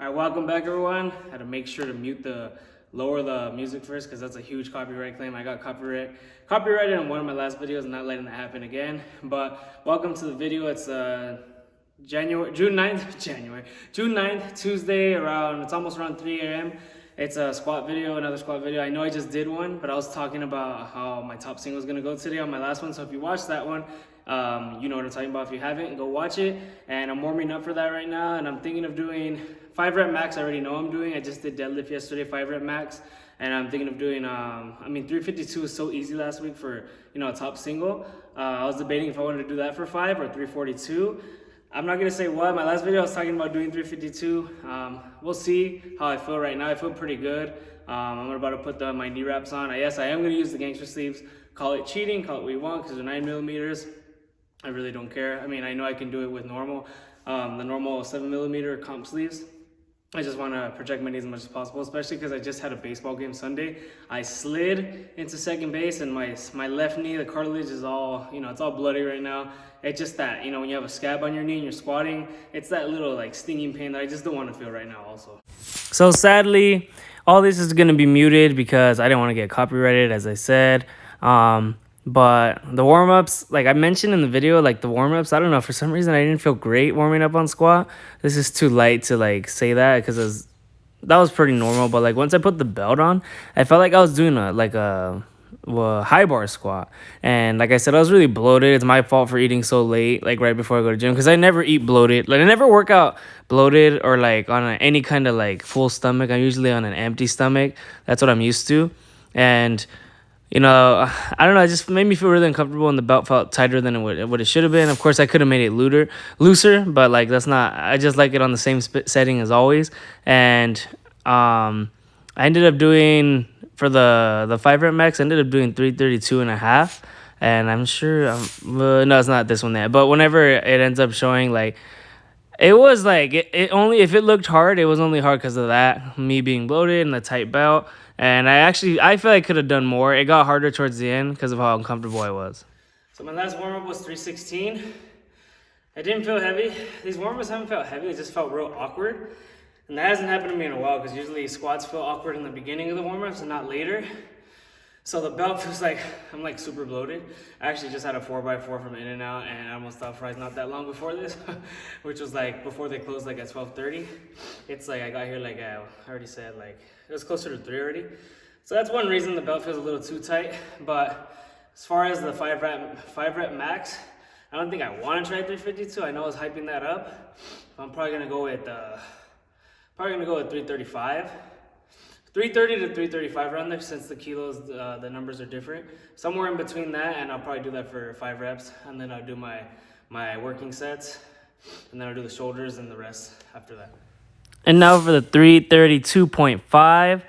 All right, welcome back, everyone. I had to make sure to lower the music first because that's a huge copyright claim. I got copyrighted on one of my last videos, and not letting that happen again. But welcome to the video. It's June 9th, Tuesday, it's almost around 3 a.m. It's a squat video, another squat video. I know I just did one, but I was talking about how my top single is gonna go today on my last one. So if you watched that one, you know what I'm talking about. If you haven't, go watch it. And I'm warming up for that right now, and I'm thinking of doing 5 rep max. I already know I'm doing. I just did deadlift yesterday, 5 rep max, and I'm thinking of doing. 352 was so easy last week for a top single. I was debating if I wanted to do that for 5 or 342. I'm not gonna say what. My last video I was talking about doing 352. We'll see how I feel right now. I feel pretty good. I'm about to put my knee wraps on. Yes, I am gonna use the gangster sleeves. Call it cheating, call it what you want, because they're 9mm. I really don't care. I mean, I know I can do it with the normal 7mm comp sleeves. I just want to project my knees as much as possible, especially because I just had a baseball game Sunday. I slid into second base, and my left knee, the cartilage is all, it's all bloody right now. It's just that, when you have a scab on your knee and you're squatting, it's that little stinging pain that I just don't want to feel right now also. So sadly, all this is going to be muted because I didn't want to get copyrighted, as I said. But the warm-ups, like I mentioned in the video, the warm-ups, I don't know, for some reason I didn't feel great warming up on squat. This is too light to say that because that was pretty normal. But once I put the belt on, I felt like I was doing a high bar squat. And like I said, I was really bloated. It's my fault for eating so late, right before I go to gym, because I never eat bloated. I never work out bloated or on any kind of full stomach. I'm usually on an empty stomach. That's what I'm used to. And I don't know, it just made me feel really uncomfortable, and the belt felt tighter than what it should have been. Of course, I could have made it looser, but that's not, I just like it on the same setting as always. And I ended up doing, for the 5 rep max, I ended up doing 332.5. And I'm sure, no, it's not this one there, but whenever it ends up showing, it was it only, if it looked hard, it was only hard because of that, me being bloated and the tight belt. And I feel like I could have done more. It got harder towards the end because of how uncomfortable I was. So my last warm-up was 316. I didn't feel heavy. These warm-ups haven't felt heavy. It just felt real awkward. And that hasn't happened to me in a while, because usually squats feel awkward in the beginning of the warm-ups and not later. So the belt feels I'm super bloated. I actually just had a 4x4 from In-N-Out, and I almost stopped fries not that long before this, which was before they closed at 12:30. It's I got here I already said, it was closer to 3 already. So that's one reason the belt feels a little too tight. But as far as the 5 rep max, I don't think I want to try 352. I know I was hyping that up. I'm probably gonna go with 335. 330 to 335 around there, since the kilos, the numbers are different. Somewhere in between that, and I'll probably do that for 5 reps, and then I'll do my working sets, and then I'll do the shoulders and the rest after that. And now for the 332.5.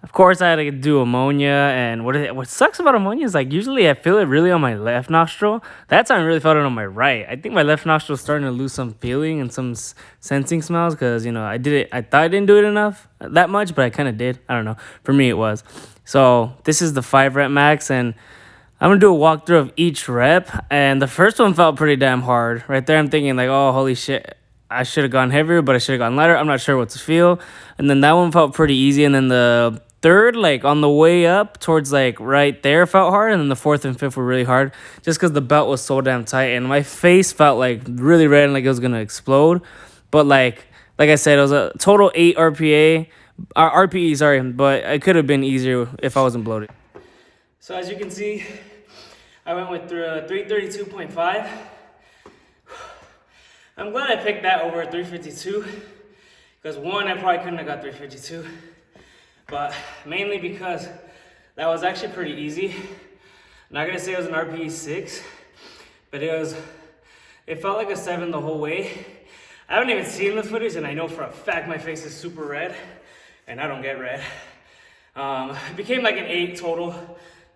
Of course, I had to do ammonia, and what sucks about ammonia is usually I feel it really on my left nostril. That time I really felt it on my right. I think my left nostril is starting to lose some feeling and some sensing smells, because I thought I didn't do it enough, that much, but I kind of did. I don't know. For me, it was. So this is the 5 rep max, and I'm gonna do a walkthrough of each rep. And the first one felt pretty damn hard. Right there, I'm thinking oh, holy shit, I should have gone heavier, but I should have gone lighter. I'm not sure what to feel. And then that one felt pretty easy. And then the third, on the way up towards right there, felt hard. And then the 4th and 5th were really hard, just because the belt was so damn tight, and my face felt really red and it was gonna explode. But like I said, it was a total 8 RPE, sorry, but it could have been easier if I wasn't bloated. So as you can see, I went with 332.5. I'm glad I picked that over 352, because one, I probably couldn't have got 352, but mainly because that was actually pretty easy. I'm not gonna say it was an RPE 6, but it felt like a 7 the whole way. I haven't even seen the footage, and I know for a fact my face is super red, and I don't get red. It became an 8 total,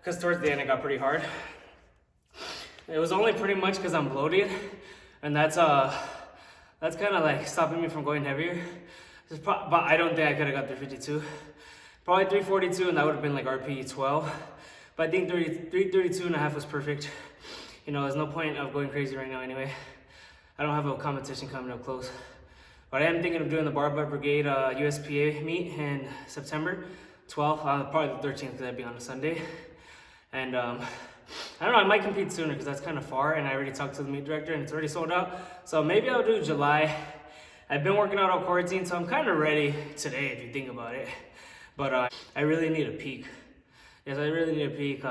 because towards the end it got pretty hard. It was only pretty much because I'm bloated, and that's kind of stopping me from going heavier. But I don't think I could have got 352. Probably 342, and that would have been RPE 12. But I think 332.5 was perfect. There's no point of going crazy right now anyway. I don't have a competition coming up close. But I am thinking of doing the Barbell Brigade USPA meet in September 12th, probably the 13th because that'd be on a Sunday. And I don't know, I might compete sooner because that's kind of far, and I already talked to the meet director and it's already sold out. So maybe I'll do July. I've been working out on quarantine, so I'm kind of ready today if you think about it. But I really need a peak. Yes, I really need a peak.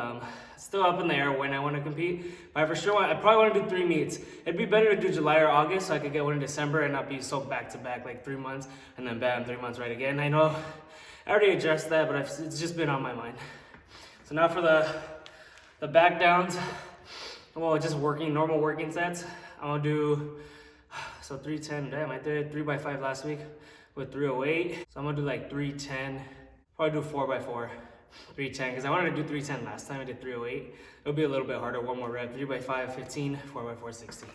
Still up in the air when I want to compete. But I for sure I probably want to do 3 meets. It'd be better to do July or August so I could get one in December and not be so back to back like 3 months and then bam, 3 months right again. I know I already addressed that, but it's just been on my mind. So now for the back downs, well, just normal working sets. I'm gonna do, so 310, damn, I did 3x5 last week with 308. So I'm gonna do like 310, probably do 4x4, 310, because I wanted to do 310 last time, I did 308. It'll be a little bit harder, one more rep, 3x5, 15, 4x4, 16.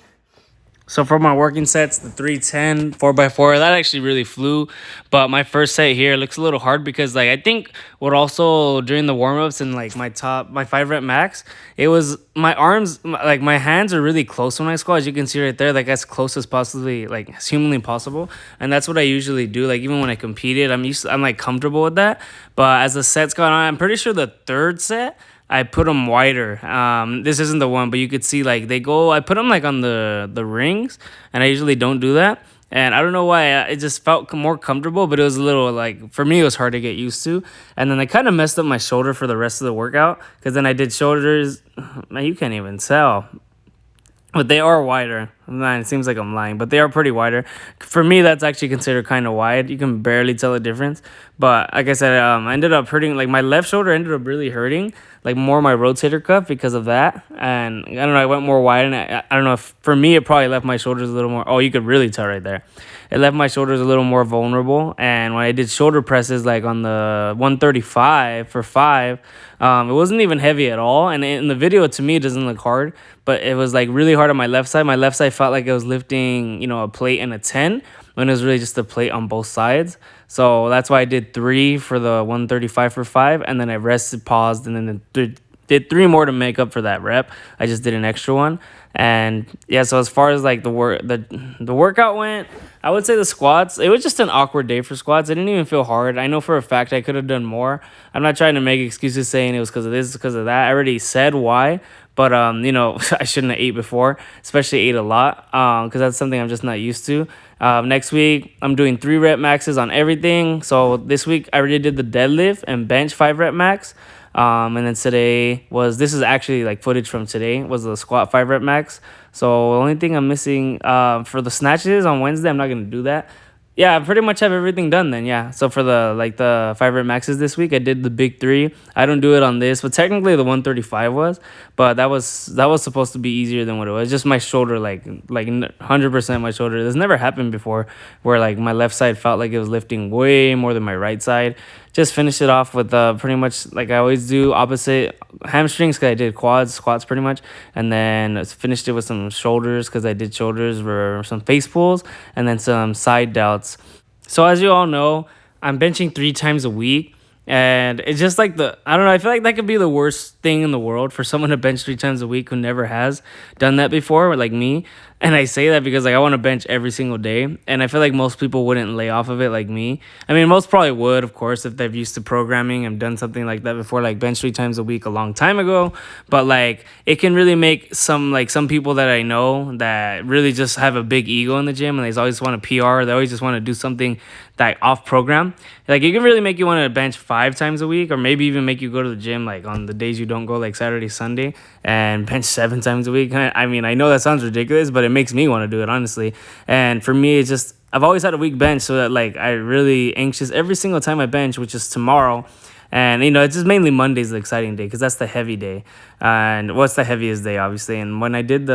So for my working sets, the 310, 4x4, that actually really flew. But my first set here looks a little hard because like I think what also during the warm-ups and like my 5 rep max, it was my arms, like my hands are really close when I squat, as you can see right there, like as close as possibly, like as humanly possible. And that's what I usually do. Like even when I competed, I'm like comfortable with that. But as the sets got on, I'm pretty sure the third set, I put them wider. This isn't the one, but you could see like I put them like on the rings, and I usually don't do that. And I don't know why, it just felt more comfortable, but it was a little like, for me, it was hard to get used to. And then I kind of messed up my shoulder for the rest of the workout because then I did shoulders. Man, you can't even tell. But they are wider. Man, it seems like I'm lying, but they are pretty wider. For me, that's actually considered kind of wide. You can barely tell the difference. But like I said, I ended up hurting, like my left shoulder ended up really hurting, like more my rotator cuff because of that. And I don't know, I went more wide, and I don't know if, for me, it probably left my shoulders a little more, oh, you could really tell right there. It left my shoulders a little more vulnerable. And when I did shoulder presses, like on the 135 for 5, it wasn't even heavy at all. And in the video, to me, it doesn't look hard, but it was like really hard on my left side. My left side felt like it was lifting, a plate and a 10 when it was really just a plate on both sides. So that's why I did 3 for the 135 for 5, and then I rested, paused, and then did 3 more to make up for that rep. I just did an extra one. And yeah, so as far as like the workout went, I would say the squats, it was just an awkward day for squats. It didn't even feel hard. I know for a fact I could have done more. I'm not trying to make excuses saying it was because of this, because of that. I already said why. But, I shouldn't have ate before, especially ate a lot, because that's something I'm just not used to. Next week, I'm doing 3 rep maxes on everything. So this week, I already did the deadlift and bench 5 rep max. And then today this is actually like footage from today, was the squat 5 rep max. So the only thing I'm missing for the snatches on Wednesday, I'm not going to do that. Yeah, I pretty much have everything done then, yeah. So for the 5 rep maxes this week, I did the big 3. I don't do it on this, but technically the 135 was. But that was supposed to be easier than what it was. Just my shoulder, like 100% my shoulder. This never happened before where like my left side felt like it was lifting way more than my right side. Just finished it off with pretty much like I always do, opposite hamstrings because I did squats pretty much. And then finished it with some shoulders because I did shoulders or some face pulls and then some side delts. So as you all know, I'm benching 3 times a week. And it's just like I don't know, I feel like that could be the worst thing in the world for someone to bench 3 times a week who never has done that before, like me. And I say that because like I want to bench every single day. And I feel like most people wouldn't lay off of it like me. I mean, most probably would, of course, if they've used to programming and done something like that before, like bench 3 times a week a long time ago. But like it can really make some people that I know that really just have a big ego in the gym and they always want to PR. They always just want to do something that off program. Like it can really make you want to bench 5 times a week, or maybe even make you go to the gym like on the days you don't go, like Saturday, Sunday, and bench 7 times a week. I mean, I know that sounds ridiculous, but it makes me want to do it, honestly. And for me, it's just, I've always had a weak bench, so that like I really anxious every single time I bench, which is tomorrow. And, it's just mainly Monday's the exciting day because that's the heavy day. And what's the heaviest day, obviously. And when I did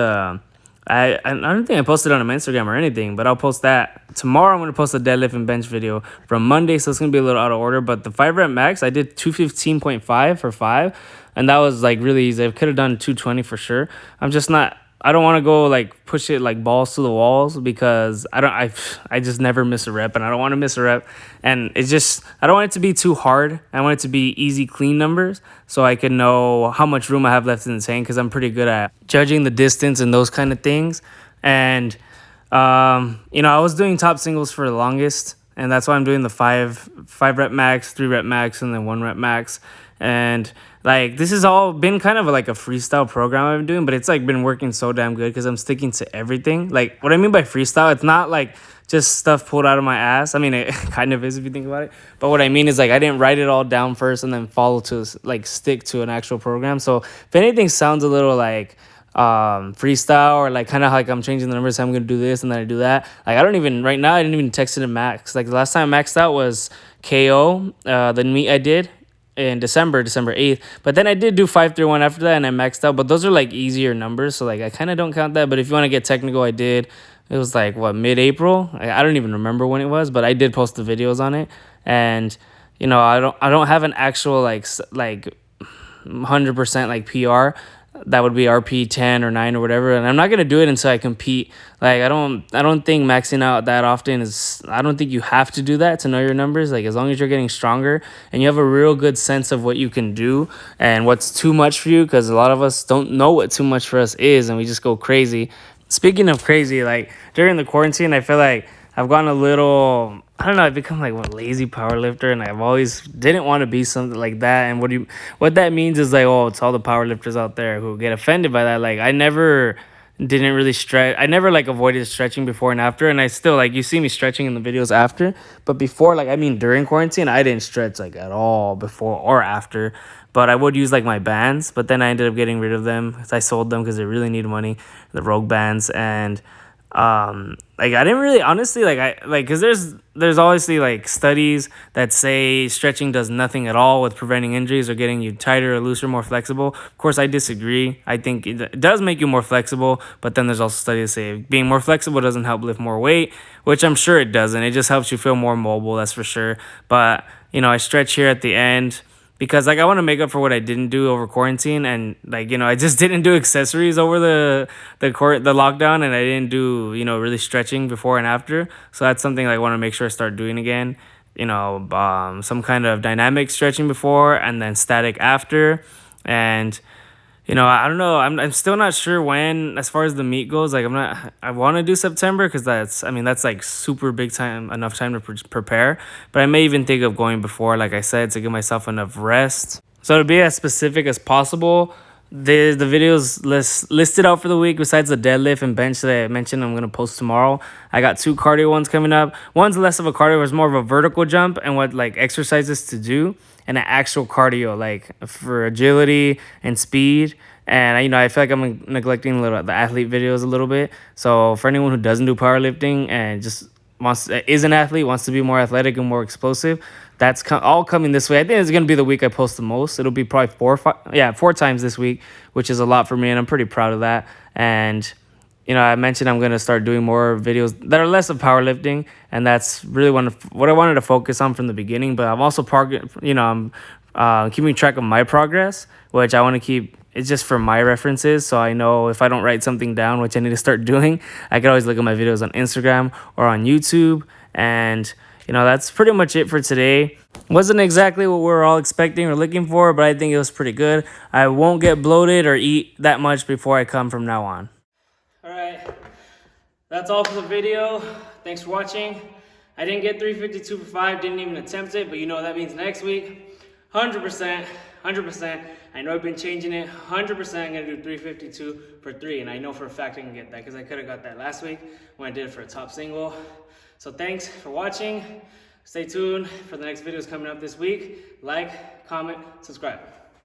I don't think I posted on my Instagram or anything, but I'll post that. Tomorrow I'm going to post a deadlift and bench video from Monday, so it's going to be a little out of order. But the 5 rep max, I did 215.5 for 5, and that was like really easy. I could have done 220 for sure. I don't want to go like push it like balls to the walls because I just never miss a rep, and I don't want to miss a rep. And it's just, I don't want it to be too hard. I want it to be easy, clean numbers so I can know how much room I have left in the tank because I'm pretty good at judging the distance and those kind of things. And I was doing top singles for the longest, and that's why I'm doing the five rep max, 3 rep max, and then 1 rep max. And like this has all been kind of like a freestyle program I've been doing, but it's like been working so damn good because I'm sticking to everything. Like what I mean by freestyle, it's not like just stuff pulled out of my ass. I mean, it kind of is if you think about it. But what I mean is like I didn't write it all down first and then follow to like stick to an actual program. So if anything sounds a little like freestyle or like kind of like I'm changing the numbers, so I'm gonna do this and then I do that. Like I don't even right now I didn't even text it to max. Like the last time I maxed out was KO, the meet I did in December 8th. But then I did do 531 after that and I maxed out. But those are like easier numbers, so like I kind of don't count that. But if you want to get technical, I did. It was like what, mid-April? I don't even remember when it was, but I did post the videos on it. And I don't have an actual like 100% like PR. That would be RP 10 or 9 or whatever, and I'm not gonna do it until I compete. Like I don't think maxing out that often is. I don't think you have to do that to know your numbers. Like as long as you're getting stronger and you have a real good sense of what you can do and what's too much for you, because a lot of us don't know what too much for us is, and we just go crazy. Speaking of crazy, like during the quarantine, I feel like I've gotten a little, I don't know, I've become like a lazy powerlifter, and I've always didn't want to be something like that. And what that means is like, oh, it's all the powerlifters out there who get offended by that. Like I never didn't really stretch. I never like avoided stretching before and after, and I still like you see me stretching in the videos after. But before, like I mean during quarantine, I didn't stretch like at all before or after. But I would use like my bands, but then I ended up getting rid of them because I sold them because they really needed money, the Rogue bands. And like I didn't really honestly because there's obviously like studies that say stretching does nothing at all with preventing injuries or getting you tighter or looser, more flexible. Of course I disagree. I think it does make you more flexible, but then there's also studies that say being more flexible doesn't help lift more weight, which I'm sure it doesn't. It just helps you feel more mobile, that's for sure. But I stretch here at the end because like I want to make up for what I didn't do over quarantine, and like I just didn't do accessories over the lockdown, and I didn't do really stretching before and after. So that's something like I want to make sure I start doing again. Some kind of dynamic stretching before and then static after. And I don't know. I'm still not sure when, as far as the meet goes. Like I want to do September because that's like super big time, enough time to prepare. But I may even think of going before, like I said, to give myself enough rest. So to be as specific as possible, the videos listed out for the week, besides the deadlift and bench that I mentioned I'm going to post tomorrow. I got 2 cardio ones coming up. One's less of a cardio, it's more of a vertical jump and what like exercises to do, and an actual cardio like for agility and speed. And I feel like I'm neglecting the athlete videos a little bit. So for anyone who doesn't do powerlifting and just is an athlete, wants to be more athletic and more explosive, that's all coming this way. I think it's going to be the week I post the most. It'll be probably 4 times this week, which is a lot for me, and I'm pretty proud of that. And I mentioned I'm going to start doing more videos that are less of powerlifting, and that's really what I wanted to focus on from the beginning. But I'm also I'm keeping track of my progress, which I want to keep. It's just for my references, so I know if I don't write something down, which I need to start doing, I can always look at my videos on Instagram or on YouTube. And that's pretty much it for today. Wasn't exactly what we were all expecting or looking for, but I think it was pretty good. I won't get bloated or eat that much before I come from now on. All right, that's all for the video. Thanks for watching. I didn't get 352 for 5, didn't even attempt it, but that means next week, 100%. I know I've been changing it. 100% I'm going to do 352 for 3, and I know for a fact I can get that because I could have got that last week when I did it for a top single. So thanks for watching. Stay tuned for the next videos coming up this week. Like, comment, subscribe.